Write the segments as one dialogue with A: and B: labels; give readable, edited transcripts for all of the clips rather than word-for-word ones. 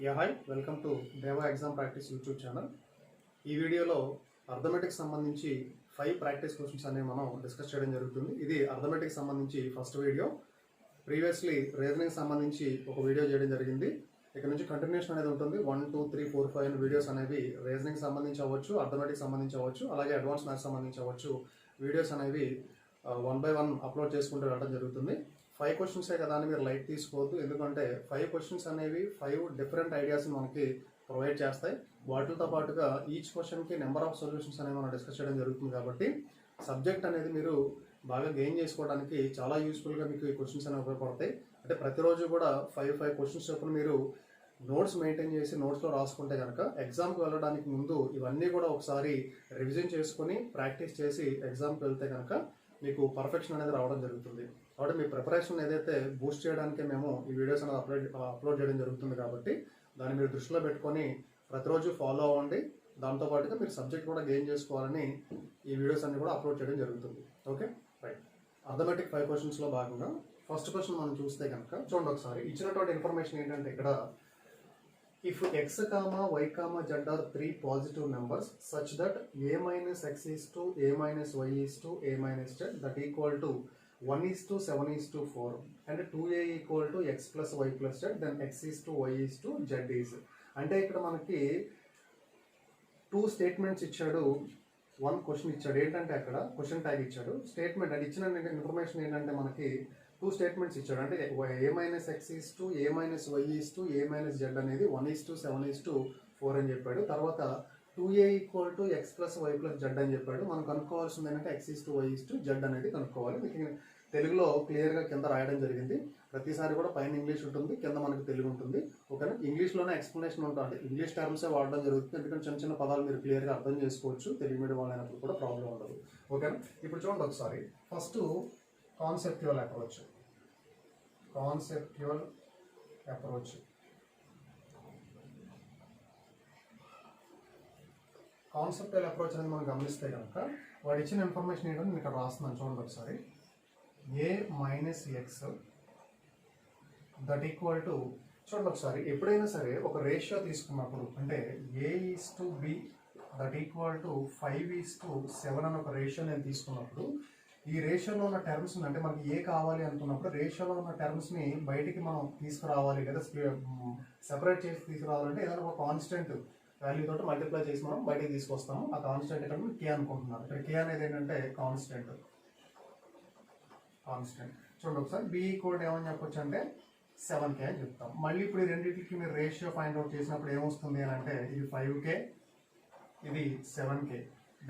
A: Hi welcome to దేవా exam practice YouTube channel. ఈ వీడియోలో అర్థమెటిక్స్ సంబంధించి 5 ప్రాక్టీస్ క్వశ్చన్స్ అనేవి మనం డిస్కస్ చేయడం జరుగుతుంది. ఇది అర్థమెటిక్స్ సంబంధించి ఫస్ట్ వీడియో. ప్రీవియస్లీ రీజనింగ్ సంబంధించి ఒక వీడియో చేయడం జరిగింది. ఇక్కడ నుంచి కంటిన్యూషన్ అనేది ఉంటుంది. 1, 2, 3, 4, 5 వీడియోస్ అనేవి రీజనింగ్ సంబంధించి అవ్వచ్చు, అర్థమెటిక్స్ సంబంధించి అవ్వచ్చు, అలాగే అడ్వాన్స్ మ్యాథ్స్ సంబంధించి అవ్వచ్చు. వీడియోస్ అనేవి 1 by 1 అప్లోడ్ చేసుకుంటూ వెళ్ళడం జరుగుతుంది. 5 క్వశ్చన్సే కదా అని మీరు లైట్ తీసుకోవద్దు. ఎందుకంటే 5 క్వశ్చన్స్ అనేవి 5 డిఫరెంట్ ఐడియాస్ మనకి ప్రొవైడ్ చేస్తాయి. వాటితో పాటుగా ఈచ్ క్వశ్చన్కి నెంబర్ ఆఫ్ సొల్యూషన్స్ అనేవి మనం డిస్కస్ చేయడం జరుగుతుంది. కాబట్టి సబ్జెక్ట్ అనేది మీరు బాగా గెయిన్ చేసుకోవడానికి చాలా యూస్ఫుల్గా మీకు ఈ క్వశ్చన్స్ అనేవి ఉపయోగపడతాయి. అంటే ప్రతిరోజు కూడా 5 క్వశ్చన్స్ చొప్పున మీరు నోట్స్ మెయింటైన్ చేసి నోట్స్లో రాసుకుంటే కనుక ఎగ్జామ్కి వెళ్ళడానికి ముందు ఇవన్నీ కూడా ఒకసారి రివిజన్ చేసుకుని ప్రాక్టీస్ చేసి ఎగ్జామ్కి వెళ్తే కనుక మీకు పర్ఫెక్షన్ అనేది రావడం జరుగుతుంది. కాబట్టి మీ ప్రిపరేషన్ ఏదైతే బూస్ట్ చేయడానికి మేము ఈ వీడియోస్ అనేది అప్లోడ్ చేయడం జరుగుతుంది. కాబట్టి దాన్ని మీరు దృష్టిలో పెట్టుకొని ప్రతిరోజు ఫాలో అవ్వండి. దాంతోపాటుగా మీరు సబ్జెక్ట్ కూడా గెయిన్ చేసుకోవాలని ఈ వీడియోస్ అన్ని కూడా అప్లోడ్ చేయడం జరుగుతుంది. Okay, right. అర్థమెటిక్ 5 క్వశ్చన్స్లో భాగంగా ఫస్ట్ క్వశ్చన్ మనం చూస్తే కనుక చూడండి ఒకసారి. ఇచ్చినటువంటి ఇన్ఫర్మేషన్ ఏంటంటే ఇక్కడ if x, y, z are 3 positive numbers such that a minus x is to a minus y is to a minus z that equal to 1 is to 7 is to 4 and 2a equal to x plus y plus z then x is to y is to z is. అంటే ఇక్కడ మనకి 2 statements ఇచ్చాడు, 1 question ఇచ్చాడు. ఏంటంటే అక్కడ question tag ఇచ్చాడు. Statement అది ఇచ్చిన ఇన్ఫర్మేషన్ ఏంటంటే మనకి 2 స్టేట్మెంట్స్ ఇచ్చాడు. అంటే a minus x is to a minus y is to a minus z అనేది 1 is to 7 is to 4 అని చెప్పాడు. తర్వాత 2a equal to x plus y plus z అని చెప్పాడు. మనం కనుక్కోవాల్సింది ఏంటంటే x is to y is to z అనేది కనుక్కోవాలి. మీకు తెలుగులో క్లియర్గా కింద రాయడం జరిగింది. ప్రతిసారి కూడా పైన ఇంగ్లీష్ ఉంటుంది, కింద మనకు తెలుగు ఉంటుంది. ఓకేనా, ఇంగ్లీష్లోనే ఎక్స్ప్లెనేషన్ ఉంటుంది. ఇంగ్లీష్ టర్మ్సే వాడడం జరుగుతుంది. ఎందుకంటే చిన్న చిన్న పదాలు మీరు క్లియర్గా అర్థం చేసుకోవచ్చు. తెలుగు మీడియం వాళ్ళైనప్పుడు కూడా ప్రాబ్లం ఉండదు. ఓకేనా, ఇప్పుడు చూడండి ఒకసారి. First conceptual approach. Conceptual approach conceptual approach అనేది మనం గమనిస్తే కనుక వాడు ఇచ్చిన ఇన్ఫర్మేషన్ ఏంటంటే నేను ఇక్కడ రాస్తున్నాను. చూడండి ఒకసారి. A minus x that equal to చూడండి ఒకసారి. ఎప్పుడైనా సరే ఒక రేషియో తీసుకున్నప్పుడు అంటే a is to b that equal to 5 is to 7 అని ఒక రేషియో నేను తీసుకున్నప్పుడు ఈ రేషియోలో ఉన్న టర్మ్స్ అంటే మనకి ఏ కావాలి అనుకున్నప్పుడు రేషియోలో ఉన్న టర్మ్స్ని బయటికి మనం తీసుకురావాలి లేదా సెపరేట్ చేసి తీసుకురావాలంటే ఏదైనా ఒక కాన్స్టెంట్ వాల్యూ తోటి మల్టిప్లై చేసి మనం బయటికి తీసుకొస్తాము. ఆ కాన్స్టెంట్ ఇక్కడ కే అనుకుంటున్నాను. ఇక్కడ కే అనేది ఏంటంటే కాన్స్టెంట్. చూడండి ఒకసారి. బి ఈక్వల్ ఏమని చెప్పొచ్చు అంటే 7k అని చెప్తాం. మళ్ళీ ఇప్పుడు ఈ రెండింటికి మీరు రేషియో ఫైండ్ అవుట్ చేసినప్పుడు ఏమొస్తుంది అని అంటే ఇది 5k, ఇది 7k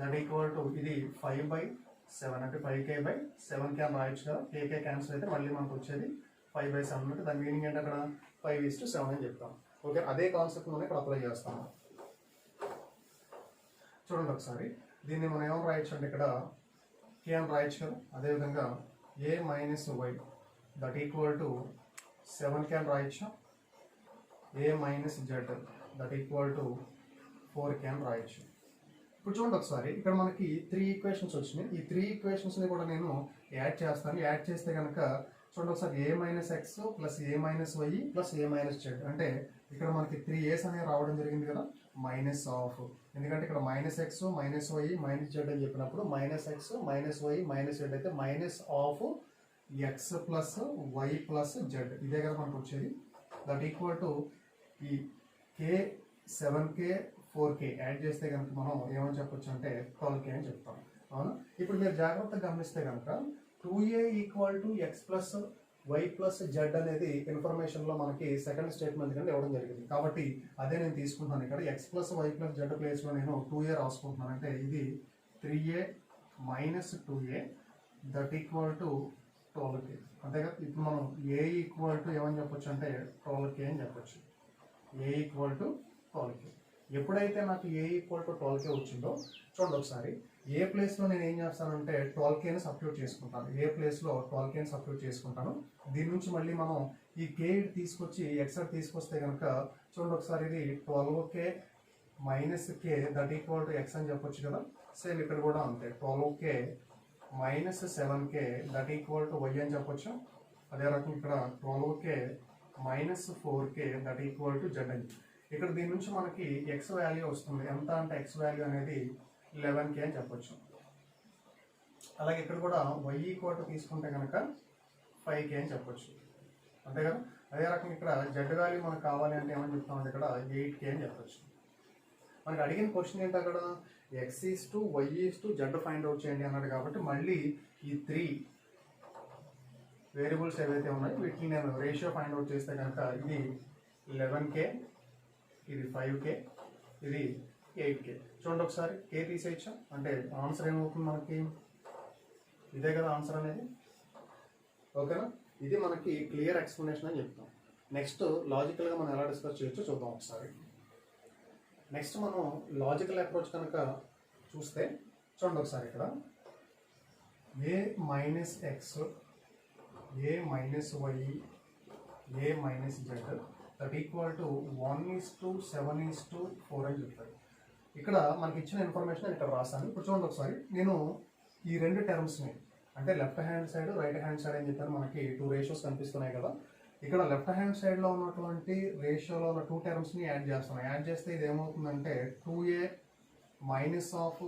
A: దట్ ఈక్వల్ టు ఇది 5/7 అంటే 5k/7k అని రాయొచ్చు కదా. కేకే క్యాన్సిల్ అయితే మళ్ళీ మనకు వచ్చేది 5/7 అంటే దాని మీనింగ్ ఏంటి అక్కడ 5 is to 7 అని చెప్తాం. ఓకే, అదే కాన్సెప్ట్ మనం ఇక్కడ అప్లై చేస్తాము. చూడండి ఒకసారి. దీన్ని మనం ఏమని రాయొచ్చు అంటే ఇక్కడ కే అని రాయొచ్చు కదా. అదేవిధంగా a minus y that equal to 7k అని రాయొచ్చు. A minus z that equal to 4k అని రాయొచ్చు. ఇప్పుడు చూడండి ఒకసారి. ఇక్కడ మనకి 3 ఈక్వేషన్స్ వచ్చినాయి. ఈ 3 ఈక్వేషన్స్ని కూడా నేను యాడ్ చేస్తాను. యాడ్ చేస్తే కనుక చూడండి ఒకసారి. A minus x plus a minus y plus a minus z అంటే ఇక్కడ మనకి 3 A's అనేవి రావడం జరిగింది కదా. మైనస్ ఆఫ్, ఎందుకంటే ఇక్కడ minus x minus y minus z అని చెప్పినప్పుడు minus x minus y minus z అయితే minus of x plus y plus z ఇదే కదా మనకు వచ్చేది. దట్ ఈక్వల్ టు ఈ కే 7k 4k యాడ్ చేస్తే కనుక మనం ఏమని చెప్పొచ్చు అంటే 12k అని చెప్తాం. అవునా, ఇప్పుడు మీరు జాగ్రత్తగా గమనిస్తే కనుక 2a equal to x plus y plus z అనేది ఇన్ఫర్మేషన్లో మనకి సెకండ్ స్టేట్మెంట్ కంటే ఇవ్వడం జరిగింది. కాబట్టి అదే నేను తీసుకుంటున్నాను. ఇక్కడ x plus y plus z ప్లేస్లో నేను 2a రాసుకుంటున్నాను. అంటే ఇది 3a minus 2a that equal to 12k. అంతేగా. ఇప్పుడు మనం ఏ ఈక్వల్ టు ఏమని చెప్పొచ్చు అంటే 12k అని చెప్పొచ్చు. ఏ ఈక్వల్ టు 12k. ఎప్పుడైతే నాకు ఏ ఈక్వల్ టు 12k వచ్చిందో చూడండి ఒకసారి. ఏ ప్లేస్లో నేను ఏం చేస్తానంటే 12kని సబ్స్టిట్యూట్ చేసుకుంటాను. ఏ ప్లేస్లో 12kని సబ్స్టిట్యూట్ చేసుకుంటాను. దీని నుంచి మళ్ళీ మనం ఈ కే తీసుకొచ్చి ఎక్సర్ తీసుకొస్తే కనుక చూడండి ఒకసారి. ఇది 12k minus k that equal to x అని చెప్పొచ్చు కదా. సేమ్ ఇక్కడ కూడా అంతే. 12k minus 7k that equal to y అని చెప్పొచ్చు. అదే రకం ఇక్కడ 12k -4k that equal to z అని. ఇక్కడ దీని నుంచి మనకి x వాల్యూ వస్తుంది. ఎంత అంటే x వాల్యూ అనేది 11k అని చెప్పొచ్చు. అలాగే ఇక్కడ కూడా y ఈక్వల్ టు తీసుకుంటే కనుక 5k అని చెప్పొచ్చు, అంతే కదా. అదే రకంగా ఇక్కడ z వాల్యూ మనకు కావాలి అంటే ఏమని చెప్తామంటే ఇక్కడ 8k అని చెప్పొచ్చు. మనకి అడిగిన క్వశ్చన్ ఏంటి అక్కడ x/y/z ఫైండ్ అవుట్ చేయండి అన్నాడు కాబట్టి మళ్ళీ ఈ 3 వేరియబుల్స్ ఏవైతే ఉన్నాయో వీటిని నేను రేషియో ఫైండ్ అవుట్ చేస్తే కనుక ఇది 11k, ఇది 5k, ఇది 8k. చూడండి ఒకసారి k తీసేయచ్చా అంటే ఆన్సర్ ఏమవుతుంది మనకి, ఇదే కదా ఆన్సర్ అనేది. ఓకేనా, ఇది మనకి క్లియర్ ఎక్స్ప్లెనేషన్ అని చెప్తాం. నెక్స్ట్ లాజికల్గా మనం ఎలా డిస్కస్ చేయొచ్చో చూద్దాం ఒకసారి. నెక్స్ట్ మనం లాజికల్ అప్రోచ్ కనుక చూస్తే చూడండి ఒకసారి ఇక్కడ a minus x, a minus y, a minus z that equal to 1:7:4 అని చెప్తారు. ఇక్కడ మనకి ఇచ్చిన ఇన్ఫర్మేషన్ నేను ఇక్కడ రాశాను. ఇప్పుడు చూడండి ఒకసారి, నేను ఈ రెండు టర్మ్స్ని అంటే left hand side right hand side అని చెప్పాను. మనకి 2 రేషియోస్ కనిపిస్తున్నాయి కదా. ఇక్కడ లెఫ్ట్ హ్యాండ్ సైడ్లో ఉన్నటువంటి రేషియోలో ఉన్న 2 టర్మ్స్ని యాడ్ చేస్తున్నాను. యాడ్ చేస్తే ఇది ఏమవుతుందంటే 2a minus of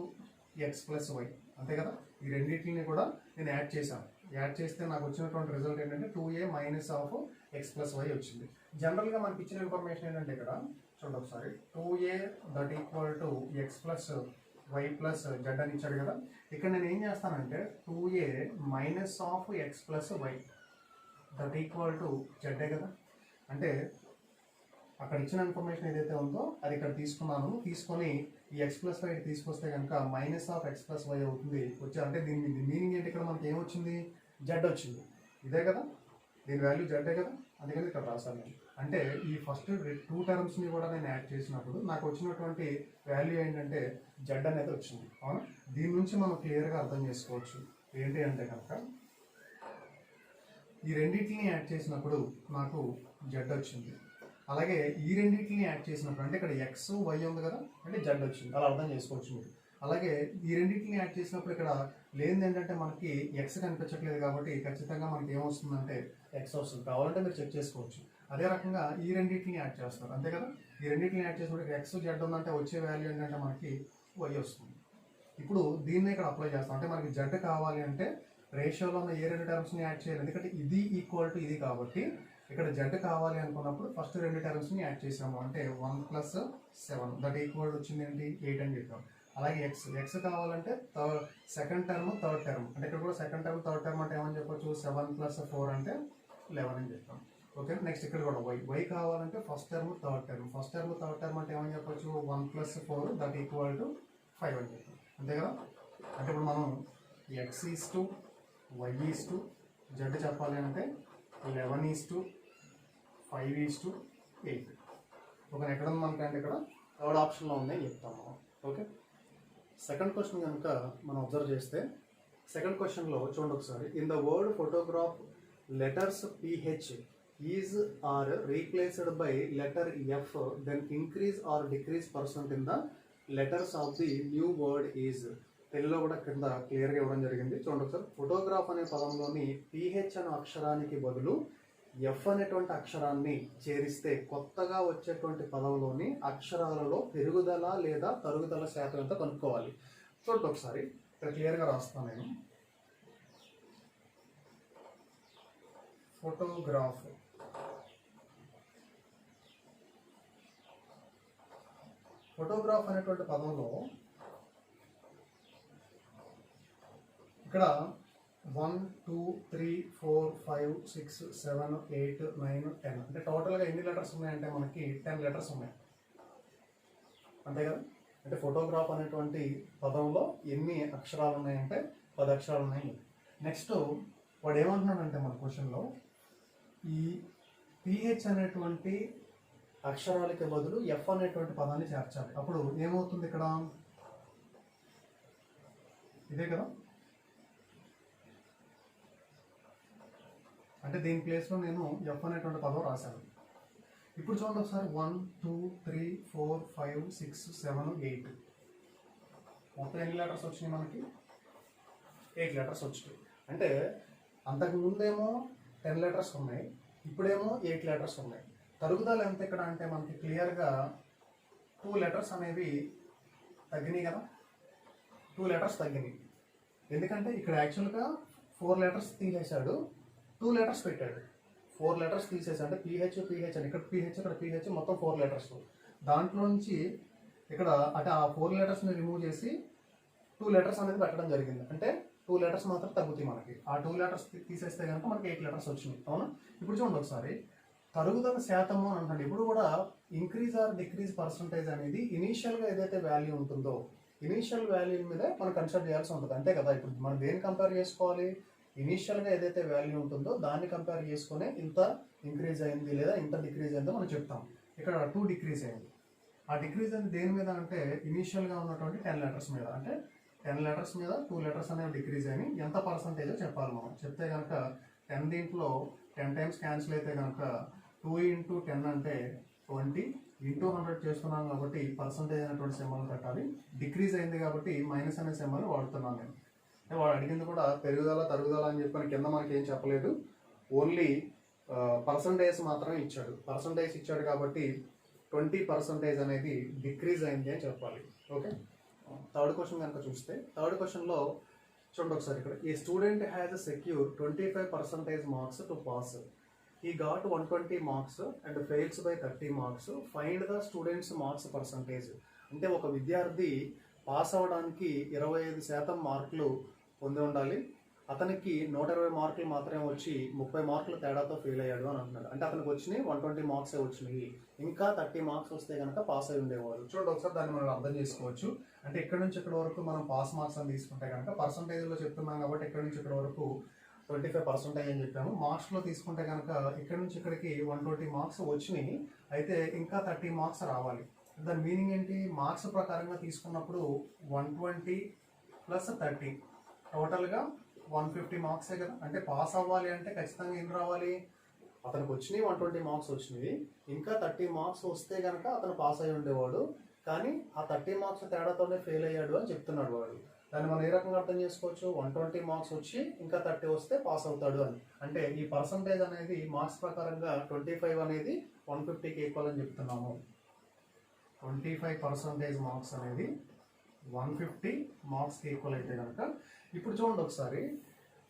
A: x plus y, అంతే కదా. ఈ రెండింటిని కూడా నేను యాడ్ చేశాను. యాడ్ చేస్తే నాకు వచ్చినటువంటి రిజల్ట్ ఏంటంటే 2a minus of x plus y వచ్చింది. జనరల్గా మనకి ఇచ్చిన ఇన్ఫర్మేషన్ ఏంటంటే ఇక్కడ చూడండి ఒకసారి 2a that equal to x plus y plus z అని ఇచ్చాడు కదా. ఇక్కడ నేను ఏం చేస్తానంటే 2a minus of x plus y that equal to జెడ్డే కదా. అంటే అక్కడ ఇచ్చిన ఇన్ఫర్మేషన్ ఏదైతే ఉందో అది ఇక్కడ తీసుకున్నాను. తీసుకొని ఈ ఎక్స్ ప్లస్ వై తీసుకొస్తే కనుక minus of x plus y అవుతుంది వచ్చి. అంటే దీని మీనింగ్ ఏంటి, ఇక్కడ మనకి ఏమొచ్చింది, జెడ్ వచ్చింది, ఇదే కదా, దీని వాల్యూ జెడ్డే కదా, అందుకని ఇక్కడ రాశాను నేను. అంటే ఈ ఫస్ట్ 2 టర్మ్స్ని కూడా నేను యాడ్ చేసినప్పుడు నాకు వచ్చినటువంటి వాల్యూ ఏంటంటే జెడ్ అనేది వచ్చింది. అవునా, దీని నుంచి మనం క్లియర్గా అర్థం చేసుకోవచ్చు ఏంటి అంటే కనుక ఈ రెండింటిని యాడ్ చేసినప్పుడు నాకు జెడ్ వచ్చింది. అలాగే ఈ రెండింటిని యాడ్ చేసినప్పుడు అంటే ఇక్కడ ఎక్స్ వై ఉంది కదా, అంటే జెడ్ వచ్చింది, అలా అర్థం చేసుకోవచ్చు మీరు. అలాగే ఈ రెండింటిని యాడ్ చేసినప్పుడు ఇక్కడ లేనిది ఏంటంటే మనకి ఎక్స్ కనిపించట్లేదు కాబట్టి ఖచ్చితంగా మనకి ఏమొస్తుందంటే ఎక్స్ వస్తుంది. కావాలంటే మీరు చెక్ చేసుకోవచ్చు. అదే రకంగా ఈ రెండింటిని యాడ్ చేస్తారు, అంతే కదా. ఈ రెండింటిని యాడ్ చేసినప్పుడు ఎక్స్ జెడ్ ఉందంటే వచ్చే వాల్యూ ఏంటంటే మనకి వై వస్తుంది. ఇప్పుడు దీన్ని ఇక్కడ అప్లై చేస్తాం. అంటే మనకి జెడ్ కావాలి అంటే రేషియోలో ఉన్న ఏ 2 టర్మ్స్ని యాడ్ చేయాలి, ఎందుకంటే ఇది ఈక్వల్ టు ఇది కాబట్టి. ఇక్కడ జెడ్ కావాలి అనుకున్నప్పుడు ఫస్ట్ 2 టర్మ్స్ని యాడ్ చేసాము. అంటే 1+7 దట్ ఈక్వల్ వచ్చింది ఏంటి 8 అని చెప్పాం. అలాగే ఎక్స్ కావాలంటే సెకండ్ టర్మ్ థర్డ్ టర్మ్, అంటే ఇక్కడ కూడా సెకండ్ టర్మ్ థర్డ్ టర్మ్ అంటే ఏమని చెప్పొచ్చు 7+4 అంటే 11 అని చెప్తాం. ఓకే, నెక్స్ట్ ఇక్కడ కూడా వై కావాలంటే ఫస్ట్ టర్మ్ థర్డ్ టర్మ్ అంటే ఏమని చెప్పొచ్చు 1+4 దట్ ఈక్వల్ టు 5 అని చెప్తాం, అంతే కదా. అంటే ఇప్పుడు మనం x/y/z చెప్పాలి అంటే 11:5:8. ఓకే, ఎక్కడ ఉంది మనకంటే ఇక్కడ థర్డ్ ఆప్షన్లో ఉంది అని చెప్తాం మనం. ఓకే, సెకండ్ క్వశ్చన్ కనుక మనం అబ్జర్వ్ చేస్తే సెకండ్ క్వశ్చన్లో చూడండి ఒకసారి. In the word photograph letters PH is are replaced by letter F, then increase or decrease percent in the letters of the new word is. తెలుగులో కూడా కింద క్లియర్గా ఇవ్వడం జరిగింది. చూడండి ఒకసారి. ఫోటోగ్రాఫ్ అనే పదంలోని PH అనే అక్షరానికి బదులు F అనేటువంటి అక్షరాన్ని చేరిస్తే కొత్తగా వచ్చేటువంటి పదంలోని అక్షరాలలో పెరుగుదల లేదా తరుగుదల శాతం ఎంత కనుక్కోవాలి. చూడండి ఒకసారి, ఇక్కడ క్లియర్గా రాస్తాను నేను. ఫోటోగ్రాఫ్ అనేటువంటి పదంలో ఇక్కడ 1 2 3 4 5 6 7 8 9 10 అంటే టోటల్గా ఎన్ని లెటర్స్ ఉన్నాయంటే మనకి 10 లెటర్స్ ఉన్నాయి, అంతే కదా. అంటే ఫోటోగ్రాఫ్ అనేటువంటి పదంలో ఎన్ని అక్షరాలు ఉన్నాయంటే 10 అక్షరాలు ఉన్నాయి. నెక్స్ట్ వాడు ఏమంటున్నాడంటే మన క్వశ్చన్లో ఈ PH అనేటువంటి అక్షరాలకి బదులు F అనేటువంటి పదాన్ని చేర్చాలి. అప్పుడు ఏమవుతుంది ఇక్కడ, ఇదే కదా. అంటే దీని ప్లేస్లో నేను F అనేటువంటి పదం రాశాను. ఇప్పుడు చూడండి ఒకసారి 1 2 3 4 5 6 7 8 మొత్తం ఎన్ని లెటర్స్ వచ్చినాయి మనకి 8 లెటర్స్ వచ్చినాయి. అంటే అంతకు ముందేమో 10 లెటర్స్ ఉన్నాయి, ఇప్పుడేమో 8 లెటర్స్ ఉన్నాయి. తరుగుదల ఎంత ఇక్కడ అంటే మనకి క్లియర్గా 2 లెటర్స్ అనేవి తగ్గినాయి కదా, 2 లెటర్స్ తగ్గినాయి. ఎందుకంటే ఇక్కడ యాక్చువల్గా 4 లెటర్స్ తీసేశాడు, 2 లెటర్స్ పెట్టాడు. 4 లెటర్స్ తీసేసి అంటే పిహెచ్ అని ఇక్కడ పిహెచ్ మొత్తం 4 లెటర్స్. దాంట్లో నుంచి ఇక్కడ అంటే ఆ 4 లెటర్స్ని రిమూవ్ చేసి 2 లెటర్స్ అనేది పెట్టడం జరిగింది. అంటే 2 లెటర్స్ మాత్రం తగ్గుతాయి మనకి. ఆ 2 లెటర్స్ తీసేస్తే కనుక మనకి 8 లెటర్స్ వచ్చినాయి. అవునా? ఇప్పుడు చూడండి ఒకసారి, తరుగుదల శాతము అని అంటాడు. ఇప్పుడు కూడా ఇంక్రీజ్ ఆర్ డిక్రీజ్ పర్సంటేజ్ అనేది ఇనీషియల్గా ఏదైతే వాల్యూ ఉంటుందో ఇనీషియల్ వాల్యూ మీద మనం కన్సిడర్ చేయాల్సి ఉంటుంది. అంతే కదా. ఇప్పుడు మనం దేన్ని కంపేర్ చేసుకోవాలి? ఇనీషియల్గా ఏదైతే వాల్యూ ఉంటుందో దాన్ని కంపేర్ చేసుకునే ఇంత ఇంక్రీజ్ అయింది లేదా ఇంత డిక్రీజ్ అయిందో మనం చెప్తాం. ఇక్కడ 2 డిక్రీజ్ అయింది. ఆ డిక్రీజ్ అయింది దేని మీద అంటే ఇనీషియల్గా ఉన్నటువంటి 10 లెటర్స్ మీద. అంటే 10 లెటర్స్ మీద 2 లెటర్స్ అనేవి డిక్రీజ్ అయినాయి. ఎంత పర్సంటేజో చెప్పాలి మనం. చెప్తే కనుక 10 దీంట్లో 10 టైమ్స్ క్యాన్సిల్ అయితే కనుక 2 into 10 అంటే 20 into 100 చేస్తున్నాం కాబట్టి పర్సంటేజ్ అనేటువంటి సింబల్ పెట్టాలి. డిక్రీజ్ అయింది కాబట్టి మైనస్ అనే సింబల్ వాడుతున్నాను నేను. అంటే వాడు అడిగింది కూడా పెరుగుదల తరుగుదల అని చెప్పని కింద మనకి ఏం చెప్పలేదు, ఓన్లీ పర్సంటేజ్ మాత్రమే ఇచ్చాడు. పర్సంటేజ్ ఇచ్చాడు కాబట్టి 20% అనేది డిక్రీజ్ అయింది అని చెప్పాలి. ఓకే. థర్డ్ క్వశ్చన్ కనుక చూస్తే థర్డ్ క్వశ్చన్లో చూడండి ఒకసారి, ఇక్కడ a student has secure 25% marks to pass. He got 120 marks and fails by 30 marks. Find the student's marks percentage. అంటే ఒక విద్యార్థి పాస్ అవ్వడానికి 25% మార్కులు పొంది ఉండాలి. అతనికి 120 మార్కులు మాత్రమే వచ్చి 30 మార్కులు తేడాతో ఫెయిల్ అయ్యాడు అని అంటున్నాడు. అంటే అతనికి వచ్చినాయి 120 మార్క్సే వచ్చినాయి. ఇంకా 30 మార్క్స్ వస్తే కనుక పాస్ అయి ఉండేవాడు. చూడండి ఒకసారి దాన్ని మనం అర్థం చేసుకోవచ్చు. అంటే ఇక్కడ నుంచి ఇక్కడ వరకు మనం పాస్ మార్క్స్ అని తీసుకుంటే కనుక పర్సంటేజ్లో చెప్తున్నాం కాబట్టి ఇక్కడ నుంచి ఇక్కడ వరకు 25% అని చెప్పాము. మార్క్స్లో తీసుకుంటే కనుక ఇక్కడ నుంచి ఇక్కడికి 120 మార్క్స్ వచ్చినాయి. అయితే ఇంకా 30 మార్క్స్ రావాలి. దాని మీనింగ్ ఏంటి? మార్క్స్ ప్రకారంగా తీసుకున్నప్పుడు 120 + 30 టోటల్గా 150 మార్క్సే కదా. అంటే పాస్ అవ్వాలి అంటే ఖచ్చితంగా ఏం రావాలి? అతనికి వచ్చినాయి 120 మార్క్స్ వచ్చినాయి. ఇంకా 30 మార్క్స్ వస్తే కనుక అతను పాస్ అయి ఉండేవాడు. కానీ ఆ 30 మార్క్స్ తేడాతోనే ఫెయిల్ అయ్యాడు అని చెప్తున్నాడు వాడు. దాన్ని మనం ఏ రకంగా అర్థం చేసుకోవచ్చు? 120 మార్క్స్ వచ్చి ఇంకా 30 వస్తే పాస్ అవుతాడు అని. అంటే ఈ పర్సంటేజ్ అనేది మార్క్స్ ప్రకారంగా 25 అనేది 150కి ఈక్వల్ అని చెప్తున్నాము. 25% మార్క్స్ అనేది 150 మార్క్స్కి ఈక్వల్ అయితే కనుక ఇప్పుడు చూడండి ఒకసారి,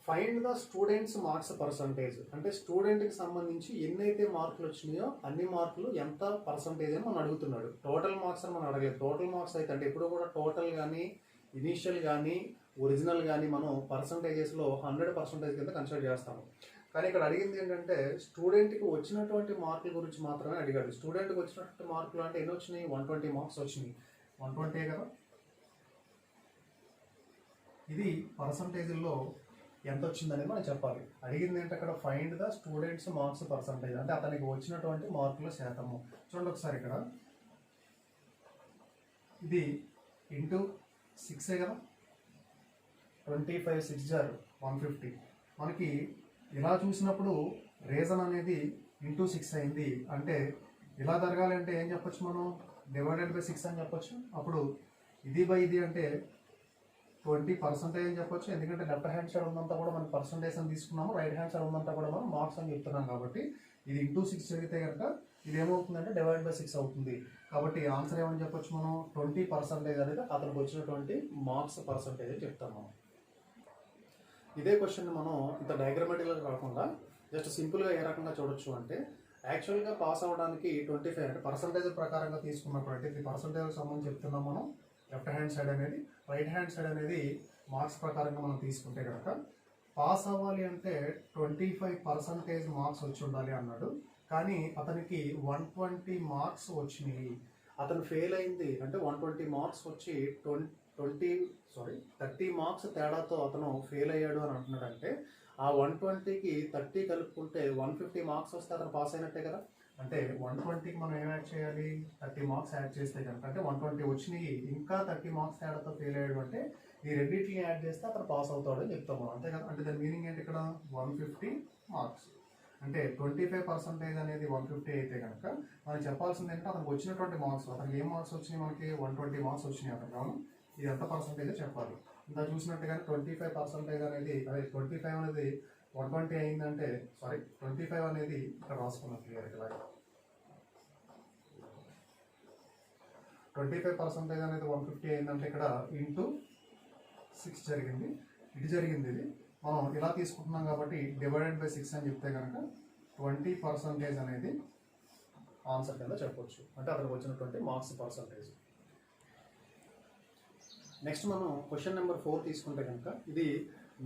A: find the students marks percentage. అంటే స్టూడెంట్కి సంబంధించి ఎన్నైతే మార్కులు వచ్చినాయో అన్ని మార్కులు ఎంత పర్సంటేజ్ అని మనం అడుగుతున్నాడు. టోటల్ మార్క్స్ అని మనం అడగలేదు. టోటల్ మార్క్స్ అయితే అంటే ఎప్పుడు కూడా టోటల్ కానీ ఇనీషియల్ కానీ ఒరిజినల్ కానీ మనం పర్సంటేజెస్లో 100% కింద కన్సిడర్ చేస్తాము. కానీ ఇక్కడ అడిగింది ఏంటంటే స్టూడెంట్కి వచ్చినటువంటి మార్కుల గురించి మాత్రమే అడిగాడు. స్టూడెంట్కి వచ్చినటువంటి మార్కులు అంటే ఎన్ని వచ్చినాయి? 120 మార్క్స్ వచ్చినాయి. 120 కదా. ఇది పర్సంటేజ్లో ఎంత వచ్చిందని మనం చెప్పాలి. అడిగింది ఏంటి అక్కడ? Find the students marks percentage. అంటే అతనికి వచ్చినటువంటి మార్కుల శాతము. చూడండి ఒకసారి, ఇక్కడ ఇది ఇంటూ 6 కదా. 25 6 150. మనకి ఇలా చూసినప్పుడు రీజన్ అనేది ఇంటూ 6 అయింది. అంటే ఇలా జరగాలి అంటే ఏం చెప్పొచ్చు మనం? /6 అని చెప్పొచ్చు. అప్పుడు ఇది బై ఇది అంటే 20% అని చెప్పొచ్చు. ఎందుకంటే లెఫ్ట్ హ్యాండ్ సైడ్ ఉందంతా కూడా మనం పర్సంటేజ్ అని తీసుకున్నాము, రైట్ హ్యాండ్ సైడ్ ఉందంతా కూడా మనం మార్క్స్ అని చెప్తున్నాం. కాబట్టి ఇది ఇంటూ 6 జరిగితే కనుక ఇది ఏమవుతుందంటే /6 అవుతుంది. కాబట్టి ఆన్సర్ ఏమని చెప్పొచ్చు మనం? 20% అనేది అతనికి వచ్చినటువంటి మార్క్స్ పర్సంటేజ్ చెప్తాం మనం. ఇదే క్వశ్చన్ మనం ఇంత డయాగ్రమాటిక్గా కాకుండా జస్ట్ సింపుల్గా ఏ రకంగా చూడొచ్చు అంటే, యాక్చువల్గా పాస్ అవ్వడానికి 25 అంటే పర్సంటేజ్ ప్రకారంగా తీసుకున్నప్పుడు అంటే 3% సంబంధించి చెప్తున్నాం మనం. లెఫ్ట్ హ్యాండ్ సైడ్ అనేది, రైట్ హ్యాండ్ సైడ్ అనేది మార్క్స్ ప్రకారంగా మనం తీసుకుంటే కనుక పాస్ అవ్వాలి అంటే 25% మార్క్స్ వచ్చి ఉండాలి అన్నాడు. కానీ అతనికి 120 మార్క్స్ వచ్చినాయి. అతను ఫెయిల్ అయింది అంటే 120 మార్క్స్ వచ్చి 30 మార్క్స్ తేడాతో అతను ఫెయిల్ అయ్యాడు అని అంటున్నాడు. అంటే ఆ 120కి 30 కలుపుకుంటే 150 మార్క్స్ వస్తే అతను పాస్ అయినట్టే కదా. అంటే 120కి మనం ఏం యాడ్ చేయాలి? 30 మార్క్స్ యాడ్ చేస్తే కనుక అంటే 120 వచ్చినాయి ఇంకా 30 మార్క్స్ తేడాతో ఫెయిల్ అయ్యాడు అంటే ఈ రెండింటిని యాడ్ చేస్తే అతను పాస్ అవుతాడు అని చెప్తాం మనం. అంతే కదా. అంటే దాని మీనింగ్ ఏంటి? ఇక్కడ 150 మార్క్స్ అంటే 25% అనేది 150 అయితే కనుక మనం చెప్పాల్సింది ఏంటంటే అతనికి వచ్చినటువంటి మార్క్స్, అతనికి ఏం మార్క్స్ వచ్చినాయి? మనకి 120 మార్క్స్ వచ్చినాయి అతను. అవును, ఇది ఎంత పర్సంటేజ్ చెప్పాలి. ఇంకా చూసినట్టుగానే 25% అనేది 25 అనేది 120 అయిందంటే 25 అనేది ఇక్కడ రాసుకున్నాం క్లియర్. ఇలాగా 25% అనేది 150 అయిందంటే ఇక్కడ ఇంటూ 6 జరిగింది. ఇది జరిగింది. ఇది మనం ఇలా తీసుకుంటున్నాం కాబట్టి డివైడెడ్ బై 6 అని చెప్తే కనుక 20% అనేది ఆన్సర్ కింద చెప్పొచ్చు. అంటే అక్కడికి వచ్చినటువంటి మార్క్స్ పర్సంటేజ్. నెక్స్ట్ మనం క్వశ్చన్ నెంబర్ 4 తీసుకుంటే కనుక ఇది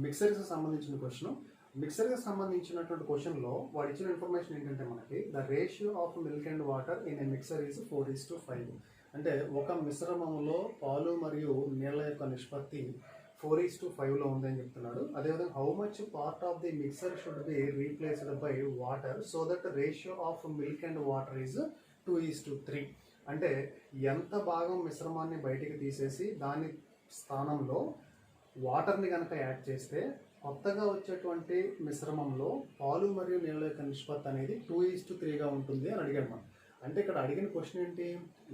A: మిక్సర్కి సంబంధించిన క్వశ్చన్. మిక్సర్కి సంబంధించినటువంటి క్వశ్చన్లో వాడు ఇచ్చిన ఇన్ఫర్మేషన్ ఏంటంటే మనకి the ratio of milk and water in a mixer is 4:5. అంటే ఒక మిశ్రమంలో పాలు మరియు నీళ్ళ యొక్క నిష్పత్తి 4:5లో ఉందని చెప్తున్నాడు. అదేవిధంగా how much part of the mixer should be replaced by water so that ratio of milk and water is 2:3. అంటే ఎంత భాగం మిశ్రమాన్ని బయటికి తీసేసి దాని స్థానంలో వాటర్ని కనుక యాడ్ చేస్తే కొత్తగా వచ్చేటువంటి మిశ్రమంలో పాలు మరియు నీళ్ళ యొక్క నిష్పత్తి అనేది 2:3గా ఉంటుంది అని అడిగాడు మనం. అంటే ఇక్కడ అడిగిన క్వశ్చన్ ఏంటి,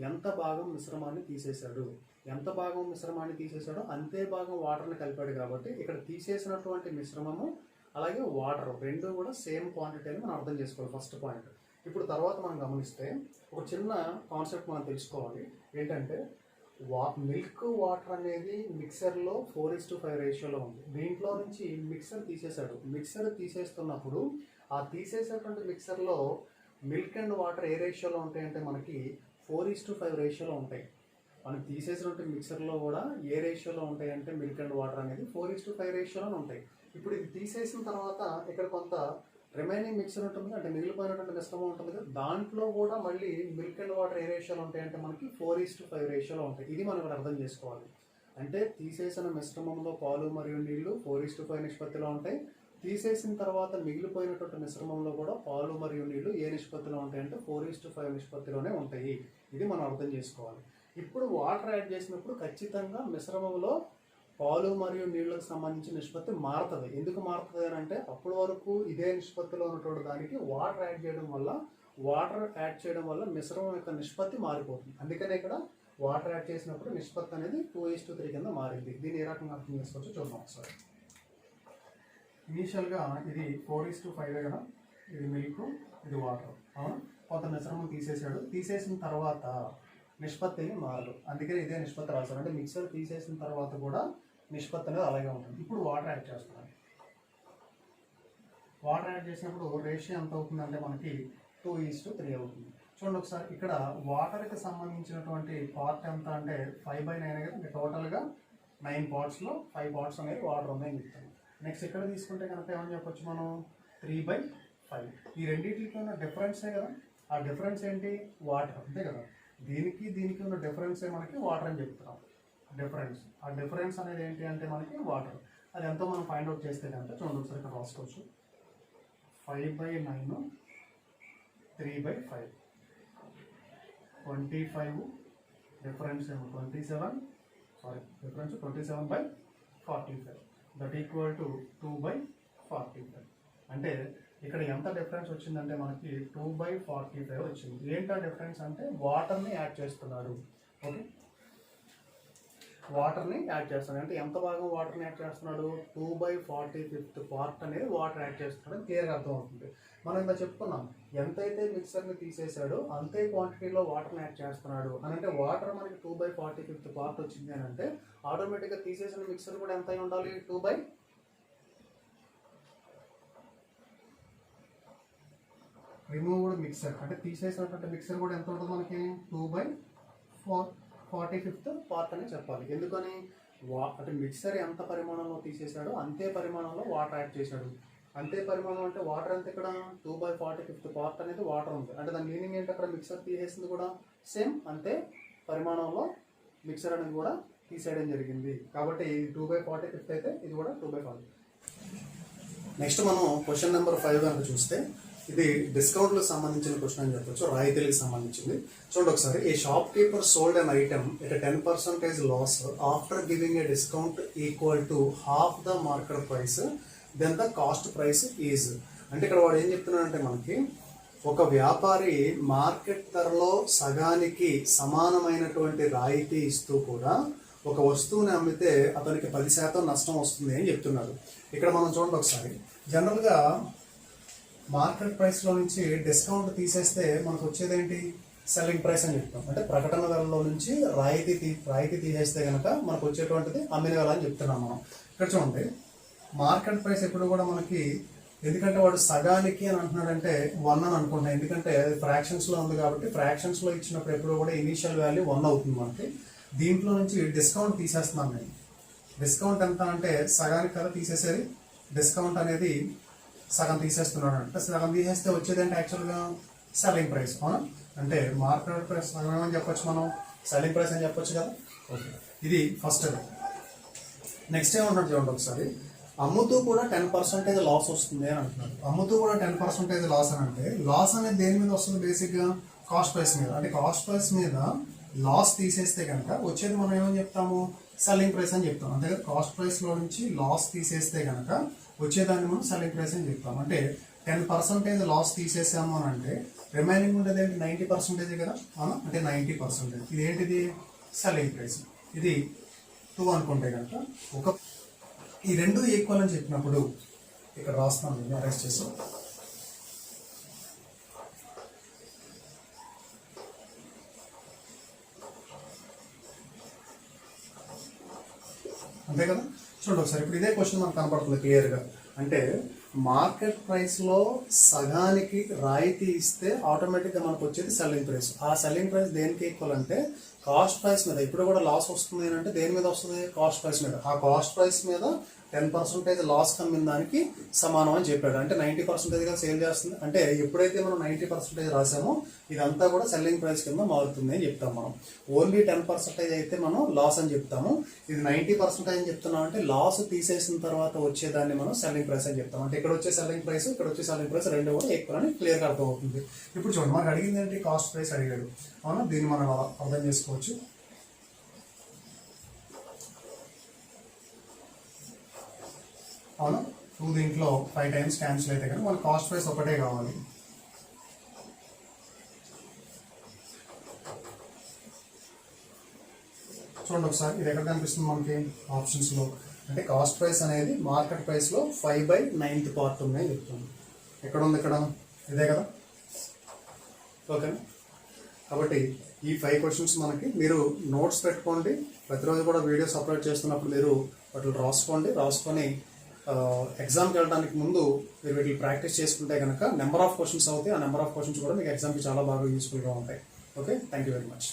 A: ఎంత భాగం మిశ్రమాన్ని తీసేశాడు, ఎంత భాగం మిశ్రమాన్ని తీసేశాడో అంతే భాగం వాటర్ని కలిపాడు. కాబట్టి ఇక్కడ తీసేసినటువంటి మిశ్రమము అలాగే వాటర్ రెండు కూడా సేమ్ క్వాంటిటీ అని మనం అర్థం చేసుకోవాలి. First point. ఇప్పుడు తర్వాత మనం గమనిస్తే ఒక చిన్న కాన్సెప్ట్ మనం తెలుసుకోవాలి. ఏంటంటే మిల్క్ వాటర్ అనేది మిక్సర్లో 4:5 రేషియోలో ఉంది. దీంట్లో నుంచి మిక్సర్ తీసేశాడు. మిక్సర్ తీసేస్తున్నప్పుడు ఆ తీసేసేటువంటి మిక్సర్లో మిల్క్ అండ్ వాటర్ ఏ రేషియోలో ఉంటాయంటే మనకి 4:5 రేషియోలో ఉంటాయి. మనం తీసేసినటువంటి మిక్సర్లో కూడా ఏ రేషియోలో ఉంటాయంటే మిల్క్ అండ్ వాటర్ అనేది 4:5 రేషియోలో ఉంటాయి. ఇప్పుడు ఇది తీసేసిన తర్వాత ఇక్కడ కొంత రిమైనింగ్ మిక్సర్ ఉంటుంది, అంటే మిగిలిపోయినటువంటి మిశ్రమం ఉంటుంది కదా, దాంట్లో కూడా మళ్ళీ మిల్క్ అండ్ వాటర్ ఏ రేషియోలో ఉంటాయంటే మనకి 4:5 రేషియోలో ఉంటాయి. ఇది మనం ఇక్కడ అర్థం చేసుకోవాలి. అంటే తీసేసిన మిశ్రమంలో పాలు మరియు నీళ్లు 4:5 నిష్పత్తిలో ఉంటాయి. తీసేసిన తర్వాత మిగిలిపోయినటువంటి మిశ్రమంలో కూడా పాలు మరియు నీళ్లు ఏ నిష్పత్తిలో ఉంటాయంటే 4:5 నిష్పత్తిలోనే ఉంటాయి. ఇది మనం అర్థం చేసుకోవాలి. ఇప్పుడు వాటర్ యాడ్ చేసినప్పుడు ఖచ్చితంగా మిశ్రమంలో పాలు మరియు నీళ్ళకు సంబంధించిన నిష్పత్తి మారుతుంది. ఎందుకు మారుతుంది అని అంటే అప్పటి వరకు ఇదే నిష్పత్తిలో ఉన్నటువంటి దానికి వాటర్ యాడ్ చేయడం వల్ల మిశ్రమం యొక్క నిష్పత్తి మారిపోతుంది. అందుకనే ఇక్కడ వాటర్ యాడ్ చేసినప్పుడు నిష్పత్తి అనేది 2:3 కింద మారింది. దీన్ని ఏ రకంగా అర్థం చేసుకోవచ్చో చూద్దాం ఒకసారి. ఇనీషియల్గా ఇది 4:5 కదా, ఇది మిల్క్, ఇది వాటర్. కొంత మిశ్రమం తీసేసాడు. తీసేసిన తర్వాత నిష్పత్తి మారదు, అందుకని ఇదే నిష్పత్తి రాశారు. అంటే మిక్సర్ తీసేసిన తర్వాత కూడా నిష్పత్తి అనేది అలాగే ఉంటుంది. ఇప్పుడు వాటర్ యాడ్ చేస్తున్నాను. వాటర్ యాడ్ చేసినప్పుడు రేషియో ఎంత అవుతుందంటే మనకి 2:3 అవుతుంది. చూడండి ఒకసారి, ఇక్కడ వాటర్కి సంబంధించినటువంటి పార్ట్ ఎంత అంటే 5/9 కదా. టోటల్గా 9 పార్ట్స్లో 5 పార్ట్స్ అనేది వాటర్ ఉందని చెప్తాను. నెక్స్ట్ ఇక్కడ తీసుకుంటే కనుక ఏమని చెప్పొచ్చు మనం, 3/5. ఈ రెండింటికి ఉన్న డిఫరెన్సే కదా. ఆ డిఫరెన్స్ ఏంటి, వాటర్, అంతే కదా. దీనికి ఉన్న డిఫరెన్సే మనకి వాటర్ అని చెప్తున్నాం. డిఫరెన్స్, ఆ డిఫరెన్స్ అనేది ఏంటి అంటే మనకి వాటర్. అది ఎంతో మనం ఫైండ్ అవుట్ చేస్తే కనుక చూడండి ఒకసారి ఇక్కడ రాసుకోవచ్చు. 5/9 3/5 25, డిఫరెన్స్ ఏమో 27/45 దట్ ఈక్వల్ టు 2/45. అంటే ఇక్కడ ఎంత డిఫరెన్స్ వచ్చిందంటే మనకి 2/45 వచ్చింది. ఏంటా డిఫరెన్స్ అంటే వాటర్ని యాడ్ చేస్తున్నాడు. ఓకే, వాటర్ని యాడ్ చేస్తున్నాడు. అంటే ఎంత భాగం వాటర్ని యాడ్ చేస్తున్నాడు, 2/45 పార్ట్ అనేది వాటర్ యాడ్ చేస్తున్నాడు. క్లియర్గా అర్థం అవుతుంది. మనం ఇంకా చెప్పుకున్నాం, ఎంతైతే మిక్సర్ని తీసేసాడో అంతే క్వాంటిటీలో వాటర్ని యాడ్ చేస్తున్నాడు అని. అంటే వాటర్ మనకి 2/45 పార్ట్ వచ్చింది అని అంటే ఆటోమేటిక్గా తీసేసిన మిక్సర్ కూడా ఎంత అయి ఉండాలి, 2/. రిమూవ్డ్ మిక్సర్ అంటే తీసేసినటువంటి మిక్సర్ కూడా ఎంత ఉంటుంది మనకి, 2/45 పార్ట్ అని చెప్పాలి. ఎందుకని, అంటే మిక్సర్ ఎంత పరిమాణంలో తీసేసాడో అంతే పరిమాణంలో వాటర్ యాడ్ చేశాడు. అంతే పరిమాణం అంటే వాటర్ ఎంత, ఇక్కడ 2/45 పార్ట్ అనేది వాటర్ ఉంది. అంటే దాని మీనింగ్ ఏంటి, అక్కడ మిక్సర్ తీసేసింది కూడా సేమ్ అంతే పరిమాణంలో మిక్సర్ అనేది కూడా తీసేయడం జరిగింది. కాబట్టి 2/45 అయితే ఇది కూడా 2/40. నెక్స్ట్ మనం క్వశ్చన్ నెంబర్ 5 కనుక చూస్తే ఇది డిస్కౌంట్లకు సంబంధించిన క్వశ్చన్ అని చెప్పొచ్చు, రాయితీలకు సంబంధించింది. చూడండి ఒకసారి, a shopkeeper sold an item at 10% loss after giving a discount equal to half the market price then the cost price is. అంటే ఇక్కడ వాడు ఏం చెప్తున్నాడంటే మనకి, ఒక వ్యాపారి మార్కెట్ ధరలో సగానికి సమానమైనటువంటి రాయితీ ఇస్తూ కూడా ఒక వస్తువుని అమ్మితే అతనికి 10% నష్టం వస్తుంది అని చెప్తున్నారు. ఇక్కడ మనం చూడండి ఒకసారి, జనరల్గా మార్కెట్ ప్రైస్లో నుంచి డిస్కౌంట్ తీసేస్తే మనకు వచ్చేది ఏంటి? సెల్లింగ్ ప్రైస్ అని చెప్తాం. అంటే ప్రకటన ధరలో నుంచి రాయితీ తీసేస్తే కనుక మనకు వచ్చేటువంటిది అమ్మిన వెల అని చెప్తున్నాం మనం. ఇక్కడ చూడండి, మార్కెట్ ప్రైస్ ఎప్పుడు కూడా మనకి, ఎందుకంటే వాడు సగానికి అని అంటున్నాడంటే 1 అని అనుకుంటున్నాం, ఎందుకంటే ఫ్రాక్షన్స్లో ఉంది కాబట్టి ఫ్రాక్షన్స్లో ఇచ్చినప్పుడు ఎప్పుడు కూడా ఇనీషియల్ వాల్యూ 1 అవుతుంది మనకి. దీంట్లో నుంచి డిస్కౌంట్ తీసేస్తున్నాను నేను. డిస్కౌంట్ ఎంత అంటే సగానికి కదా తీసేసేది, డిస్కౌంట్ అనేది సగం తీసేస్తున్నాడు. అంటే సగం తీసేస్తే వచ్చేది అంటే యాక్చువల్గా సెల్లింగ్ ప్రైస్. అవునా? అంటే మార్కెట్ ప్రైస్ సగం అని చెప్పొచ్చు, మనం సెల్లింగ్ ప్రైస్ అని చెప్పొచ్చు కదా. ఓకే, ఇది ఫస్ట్. నెక్స్ట్ ఏమన్నాడు చూడండి ఒకసారి, అమ్ముతూ కూడా 10% లాస్ వస్తుంది అని అంటున్నారు. అమ్ముతూ కూడా 10% లాస్ అని అంటే లాస్ అనేది దేని మీద వస్తుంది? బేసిక్గా కాస్ట్ ప్రైస్ మీద. అంటే కాస్ట్ ప్రైస్ మీద లాస్ తీసేస్తే కనుక వచ్చేది మనం ఏమని చెప్తాము? సెల్లింగ్ ప్రైస్ అని చెప్తాం. అంటే కాస్ట్ ప్రైస్లో నుంచి లాస్ తీసేస్తే కనుక వచ్చేదాన్ని మనం సెల్లింగ్ ప్రైస్ అని చెప్తాం. అంటే 10% లాస్ తీసేసాము అని అంటే రిమైనింగ్ ఉండేది ఏంటి? 90% కదా. అవునా? అంటే 90%. ఇది ఏంటిది? Selling price. ఇది 2 అనుకుంటే కనుక ఈ రెండు ఈక్వల్ అని చెప్పినప్పుడు ఇక్కడ రాస్తాను, నేను అరెస్ట్ చేసాం. అంతే కదా. చూడండి ఒకసారి, ఇప్పుడు ఇదే క్వశ్చన్ మనకు కనపడుతుంది క్లియర్గా. అంటే మార్కెట్ ప్రైస్లో సగానికి రాయితీ ఇస్తే ఆటోమేటిక్గా మనకు వచ్చేది సెల్లింగ్ ప్రైస్. ఆ సెల్లింగ్ ప్రైస్ దేనికి ఈక్వల్ అంటే కాస్ట్ ప్రైస్ మీద. ఇప్పుడు కూడా లాస్ వస్తుంది అంటే దేని మీద వస్తుంది? కాస్ట్ ప్రైస్ మీద. ఆ కాస్ట్ ప్రైస్ మీద 10% లాస్ కమ్మిన దానికి సమానం అని చెప్పాడు. అంటే 90%గా సేల్ చేస్తుంది. అంటే ఎప్పుడైతే మనం 90% రాసామో ఇదంతా కూడా సెల్లింగ్ ప్రైస్ కింద మారుతుంది అని చెప్తాం మనం. ఓన్లీ 10% అయితే మనం లాస్ అని చెప్తాము. ఇది 90% అని చెప్తున్నాం అంటే లాస్ తీసేసిన తర్వాత వచ్చేదాన్ని మనం సెల్లింగ్ ప్రైస్ అని చెప్తాం. అంటే ఇక్కడ వచ్చే సెల్లింగ్ ప్రైస్, ఇక్కడ వచ్చే సెల్లింగ్ ప్రైస్ రెండు కూడా ఈక్వల్ అని క్లియర్గా అర్థం అవుతుంది. ఇప్పుడు చూడండి, మనకు అడిగింది ఏంటి? కాస్ట్ ప్రైస్ అడిగాడు. అవునా? దీన్ని మనం అర్థం చేసుకోవచ్చు. అవునా? 2 దీంట్లో 5 టైమ్స్ క్యాన్సిల్ అయితే కానీ మనకు కాస్ట్ ప్రైస్ ఒకటే కావాలి. చూడండి ఒకసారి, ఇది ఎక్కడ కనిపిస్తుంది మనకి? ఆప్షన్స్లో. అంటే కాస్ట్ ప్రైస్ అనేది మార్కెట్ ప్రైస్లో 5/9th పార్ట్ ఉందని చెప్తుంది. ఎక్కడ ఉంది? ఇక్కడ ఇదే కదా. ఓకేనా? కాబట్టి ఈ 5 క్వశ్చన్స్ మనకి మీరు నోట్స్ పెట్టుకోండి. ప్రతిరోజు కూడా వీడియోస్ అప్లోడ్ చేస్తున్నప్పుడు మీరు వాటిని రాసుకొని ఎగ్జామ్కి వెళ్ళడానికి ముందు మీరు వీటిని ప్రాక్టీస్ చేసుకుంటే కనుక నెంబర్ ఆఫ్ క్వశ్చన్స్ అవుతాయి. ఆ నెంబర్ ఆఫ్ క్వశ్చన్స్ కూడా మీకు ఎగ్జామ్కి చాలా బాగా యూస్ఫుల్గా ఉంటాయి. Okay, thank you very much.